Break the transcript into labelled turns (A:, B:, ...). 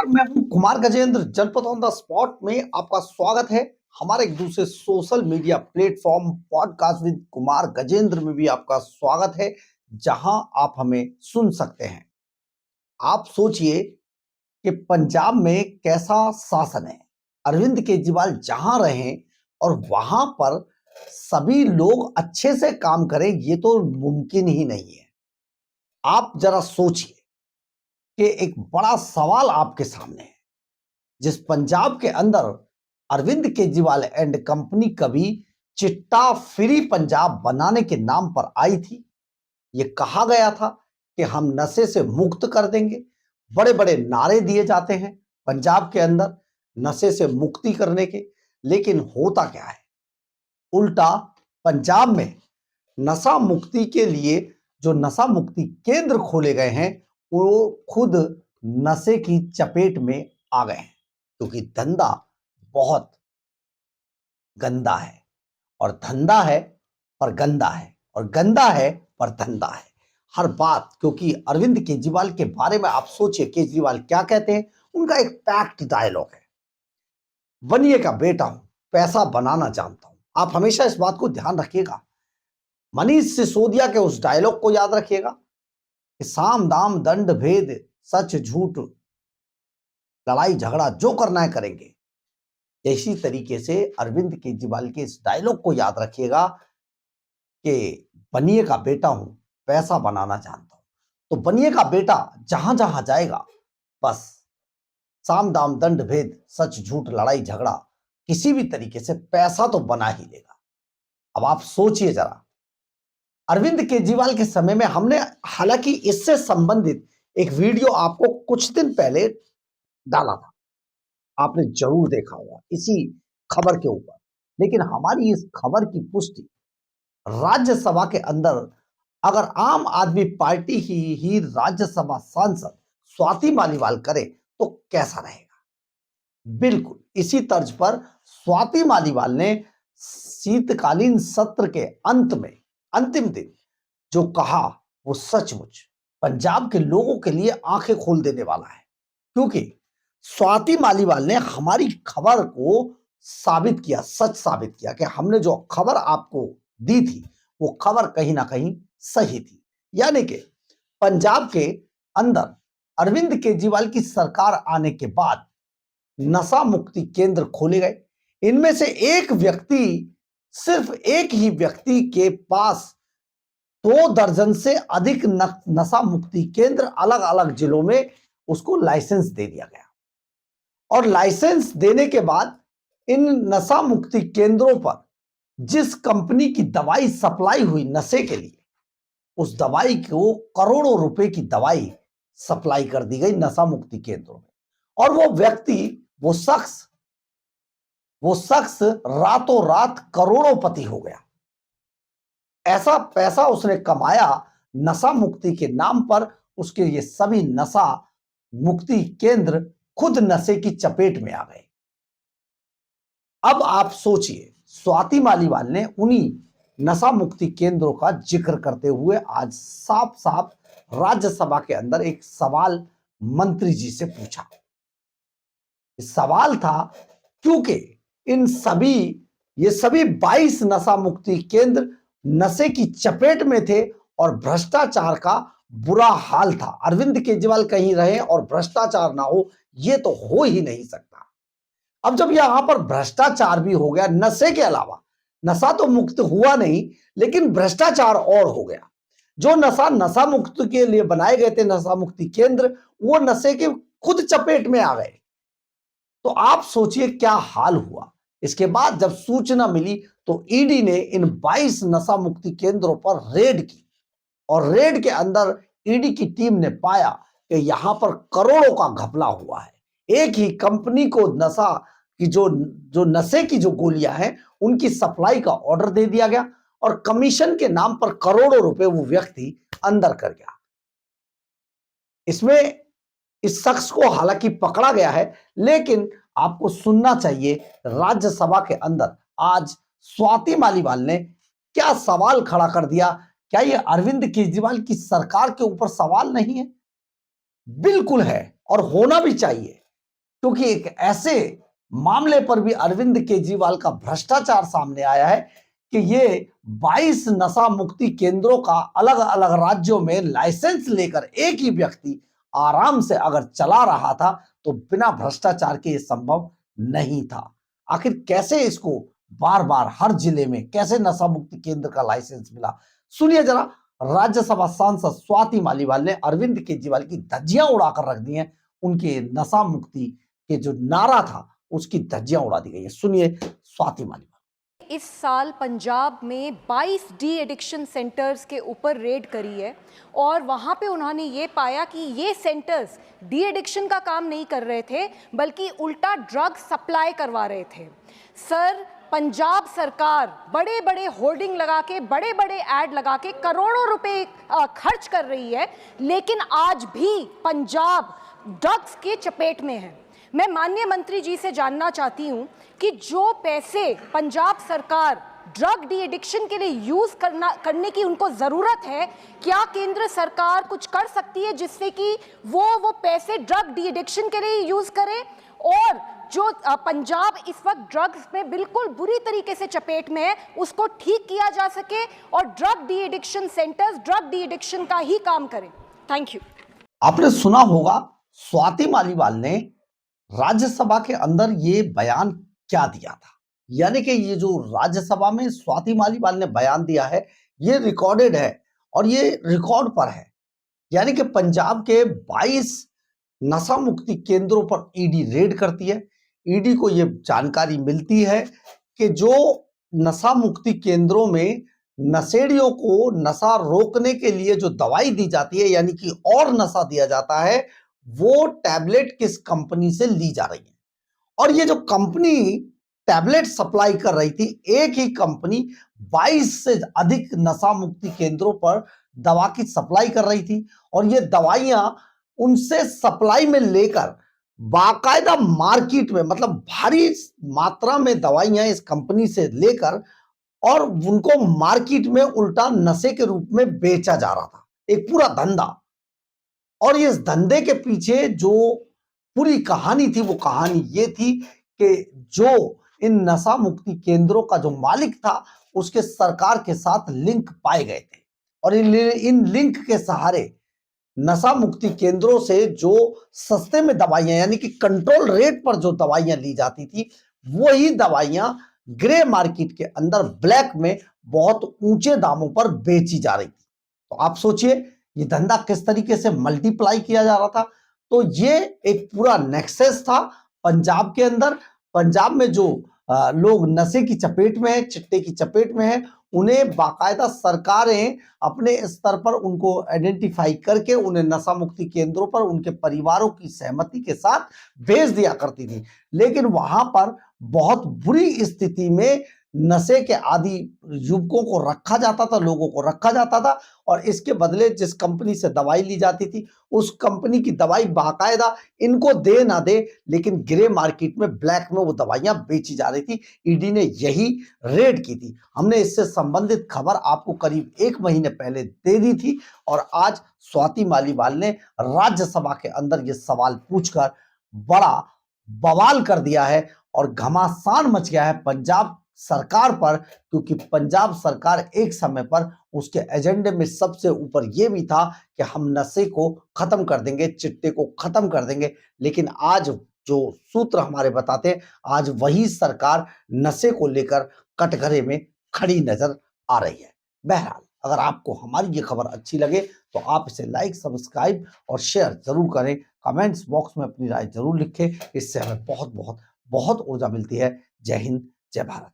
A: नमस्कार, मैं हूं कुमार गजेंद्र। जनपद ऑन द स्पॉट में आपका स्वागत है। हमारे एक दूसरे social media platform podcast with Kumar Gajendra में भी आपका स्वागत है, जहां आप हमें सुन सकते हैं। आप सोचिए कि पंजाब में कैसा शासन है। अरविंद केजरीवाल जहां रहे और वहां पर सभी लोग अच्छे से काम करें, ये तो मुमकिन ही नहीं है। आप जरा सोचिए कि एक बड़ा सवाल आपके सामने है। जिस पंजाब के अंदर अरविंद केजरीवाल एंड कंपनी कभी चिट्टा फ्री पंजाब बनाने के नाम पर आई थी। ये कहा गया था कि हम नशे से मुक्त कर देंगे। बड़े बड़े नारे दिए जाते हैं पंजाब के अंदर नशे से मुक्ति करने के, लेकिन होता क्या है? उल्टा पंजाब में नशा मुक्ति के लिए जो नशा मुक्ति केंद्र खोले गए हैं, वो खुद नशे की चपेट में आ गए हैं, क्योंकि धंधा बहुत गंदा है। और धंधा है पर गंदा है, और गंदा है पर धंधा है। हर बात, क्योंकि अरविंद केजरीवाल के बारे में आप सोचिए, केजरीवाल क्या कहते हैं। उनका एक पैक्ट डायलॉग है, बनिए का बेटा हूं, पैसा बनाना जानता हूं। आप हमेशा इस बात को ध्यान रखिएगा। मनीष सिसोदिया के उस डायलॉग को याद रखिएगा कि साम दाम दंड भेद सच झूठ लड़ाई झगड़ा जो करना है करेंगे। इसी तरीके से अरविंद केजरीवाल के इस डायलॉग को याद रखिएगा कि बनिए का बेटा हूं, पैसा बनाना जानता हूं। तो बनिए का बेटा जहां जहां जाएगा, बस साम दाम दंड भेद सच झूठ लड़ाई झगड़ा किसी भी तरीके से पैसा तो बना ही लेगा। अब आप सोचिए जरा, अरविंद केजरीवाल के समय में हमने हालांकि इससे संबंधित एक वीडियो आपको कुछ दिन पहले डाला था, आपने जरूर देखा होगा इसी खबर के ऊपर। लेकिन हमारी इस खबर की पुष्टि राज्यसभा के अंदर अगर आम आदमी पार्टी ही राज्यसभा सांसद स्वाति मालीवाल करे तो कैसा रहेगा? बिल्कुल इसी तर्ज पर स्वाति मालीवाल ने शीतकालीन सत्र के अंत में अंतिम दिन जो कहा, वो सचमुच पंजाब के लोगों के लिए आंखें खोल देने वाला है। क्योंकि स्वाति मालीवाल ने हमारी खबर को साबित किया, सच साबित किया कि हमने जो खबर आपको दी थी वो खबर कहीं ना कहीं सही थी। यानी कि पंजाब के अंदर अरविंद केजरीवाल की सरकार आने के बाद नशा मुक्ति केंद्र खोले गए। इनमें से एक व्यक्ति, सिर्फ एक ही व्यक्ति के पास 2 दर्जन से अधिक नशा मुक्ति केंद्र अलग अलग जिलों में उसको लाइसेंस दे दिया गया। और लाइसेंस देने के बाद इन नशा मुक्ति केंद्रों पर जिस कंपनी की दवाई सप्लाई हुई नशे के लिए, उस दवाई को करोड़ों रुपए की दवाई सप्लाई कर दी गई नशा मुक्ति केंद्रों में। और वो व्यक्ति, वो शख्स रातों रात करोड़ोंपति हो गया। ऐसा पैसा उसने कमाया नशा मुक्ति के नाम पर। उसके ये सभी नशा मुक्ति केंद्र खुद नशे की चपेट में आ गए। अब आप सोचिए, स्वाति मालीवाल ने उन्हीं नशा मुक्ति केंद्रों का जिक्र करते हुए आज साफ साफ राज्यसभा के अंदर एक सवाल मंत्री जी से पूछा। सवाल था क्योंकि ये सभी 22 नशा मुक्ति केंद्र नशे की चपेट में थे और भ्रष्टाचार का बुरा हाल था। अरविंद केजरीवाल कहीं रहे और भ्रष्टाचार ना हो, ये तो हो ही नहीं सकता। अब जब यहां पर भ्रष्टाचार भी हो गया, नशे के अलावा, नशा तो मुक्त हुआ नहीं लेकिन भ्रष्टाचार और हो गया। जो नशा मुक्त के लिए बनाए गए थे नशा मुक्ति केंद्र, वो नशे के खुद चपेट में आ गए। तो आप सोचिए क्या हाल हुआ। इसके बाद जब सूचना मिली तो ईडी ने इन 22 नशा मुक्ति केंद्रों पर रेड की, और रेड के अंदर ईडी की टीम ने पाया कि यहां पर करोड़ों का घपला हुआ है। एक ही कंपनी को नशा की जो नशे की जो गोलियां हैं उनकी सप्लाई का ऑर्डर दे दिया गया, और कमीशन के नाम पर करोड़ों रुपए वो व्यक्ति अंदर कर गया। इसमें इस शख्स को हालांकि पकड़ा गया है, लेकिन आपको सुनना चाहिए राज्यसभा के अंदर आज स्वाति मालीवाल ने क्या सवाल खड़ा कर दिया। क्या यह अरविंद केजरीवाल की सरकार के ऊपर सवाल नहीं है? बिल्कुल है, और होना भी चाहिए। क्योंकि एक ऐसे मामले पर भी अरविंद केजरीवाल का भ्रष्टाचार सामने आया है कि ये 22 नशा मुक्ति केंद्रों का अलग अलग राज्यों में लाइसेंस लेकर एक ही व्यक्ति आराम से अगर चला रहा था तो बिना भ्रष्टाचार के ये संभव नहीं था। आखिर कैसे इसको बार बार हर जिले में कैसे नशा मुक्ति केंद्र का लाइसेंस मिला, सुनिए जरा। राज्यसभा सांसद स्वाति मालीवाल ने अरविंद केजरीवाल की धज्जियां उड़ाकर रख दी हैं। उनके नशा मुक्ति के जो नारा था उसकी धज्जियां उड़ा दी गई है। सुनिए स्वाति मालीवाल।
B: इस साल पंजाब में 22 डी एडिक्शन सेंटर्स के ऊपर रेड करी है और वहाँ पे उन्होंने ये पाया कि ये सेंटर्स डी एडिक्शन का काम नहीं कर रहे थे बल्कि उल्टा ड्रग सप्लाई करवा रहे थे। सर, पंजाब सरकार बड़े बड़े होर्डिंग लगा के बड़े बड़े ऐड लगा के करोड़ों रुपए खर्च कर रही है, लेकिन आज भी पंजाब ड्रग्स के चपेट में है। मैं माननीय मंत्री जी से जानना चाहती हूं कि जो पैसे पंजाब सरकार ड्रग डी एडिक्शन के लिए यूज करने की उनको जरूरत है, क्या केंद्र सरकार कुछ कर सकती है जिससे कि वो पैसे ड्रग डी एडिक्शन के लिए यूज करे? और जो पंजाब इस वक्त ड्रग्स में बिल्कुल बुरी तरीके से चपेट में है, उसको ठीक किया जा सके और drug de addiction centres drug de addiction का ही काम करें। Thank you.
A: आपने सुना होगा स्वाति मालीवाल ने राज्यसभा के अंदर ये बयान क्या दिया था। यानी कि ये जो राज्यसभा में स्वाति मालीवाल ने बयान दिया है ये रिकॉर्डेड है और ये रिकॉर्ड पर है। यानी कि पंजाब के 22 नशा मुक्ति केंद्रों पर ईडी रेड करती है। ईडी को ये जानकारी मिलती है कि जो नशा मुक्ति केंद्रों में नशेड़ियों को नशा रोकने के लिए जो दवाई दी जाती है यानी कि और नशा दिया जाता है, वो टैबलेट किस कंपनी से ली जा रही है। और ये जो कंपनी टैबलेट सप्लाई कर रही थी, एक ही कंपनी 22 से अधिक नशा मुक्ति केंद्रों पर दवा की सप्लाई कर रही थी और ये दवाइयां उनसे सप्लाई में लेकर बाकायदा मार्केट में, मतलब भारी मात्रा में दवाइयां इस कंपनी से लेकर और उनको मार्केट में उल्टा नशे के रूप में बेचा जा रहा था। एक पूरा धंधा। और इस धंधे के पीछे जो पूरी कहानी थी वो कहानी ये थी कि जो इन नशा मुक्ति केंद्रों का जो मालिक था उसके सरकार के साथ लिंक पाए गए थे और इन लिंक के सहारे नशा मुक्ति केंद्रों से जो सस्ते में दवाइयां यानी कि कंट्रोल रेट पर जो दवाइयां ली जाती थी वही दवाइयां ग्रे मार्केट के अंदर ब्लैक में बहुत ऊंचे दामों पर बेची जा रही थी। तो आप सोचिए ये धंधा किस तरीके से मल्टीप्लाई किया जा रहा था। तो ये एक पूरा नेक्सस था पंजाब के अंदर। पंजाब में जो लोग नशे की चपेट में है, चिट्टे की चपेट में है, उन्हें बाकायदा सरकारें अपने स्तर पर उनको आइडेंटिफाई करके उन्हें नशा मुक्ति केंद्रों पर उनके परिवारों की सहमति के साथ भेज दिया करती थी। लेकिन वहां पर बहुत बुरी स्थिति में नशे के आदि युवकों को रखा जाता था, लोगों को रखा जाता था और इसके बदले जिस कंपनी से दवाई ली जाती थी उस कंपनी की दवाई बाकायदा इनको दे ना दे लेकिन ग्रे मार्केट में ब्लैक में वो दवाइयां बेची जा रही थी। ईडी ने यही रेड की थी। हमने इससे संबंधित खबर आपको करीब 1 महीने पहले दे दी थी और आज स्वाति मालीवाल ने राज्यसभा के अंदर ये सवाल पूछकर बड़ा बवाल कर दिया है और घमासान मच गया है पंजाब सरकार पर, क्योंकि पंजाब सरकार एक समय पर उसके एजेंडे में सबसे ऊपर यह भी था कि हम नशे को खत्म कर देंगे, चिट्टे को खत्म कर देंगे। लेकिन आज जो सूत्र हमारे बताते हैं आज वही सरकार नशे को लेकर कटघरे में खड़ी नजर आ रही है। बहरहाल अगर आपको हमारी ये खबर अच्छी लगे तो आप इसे लाइक, सब्सक्राइब और शेयर जरूर करें। कमेंट्स बॉक्स में अपनी राय जरूर लिखें। इससे हमें बहुत बहुत बहुत ऊर्जा मिलती है। जय हिंद, जय भारत।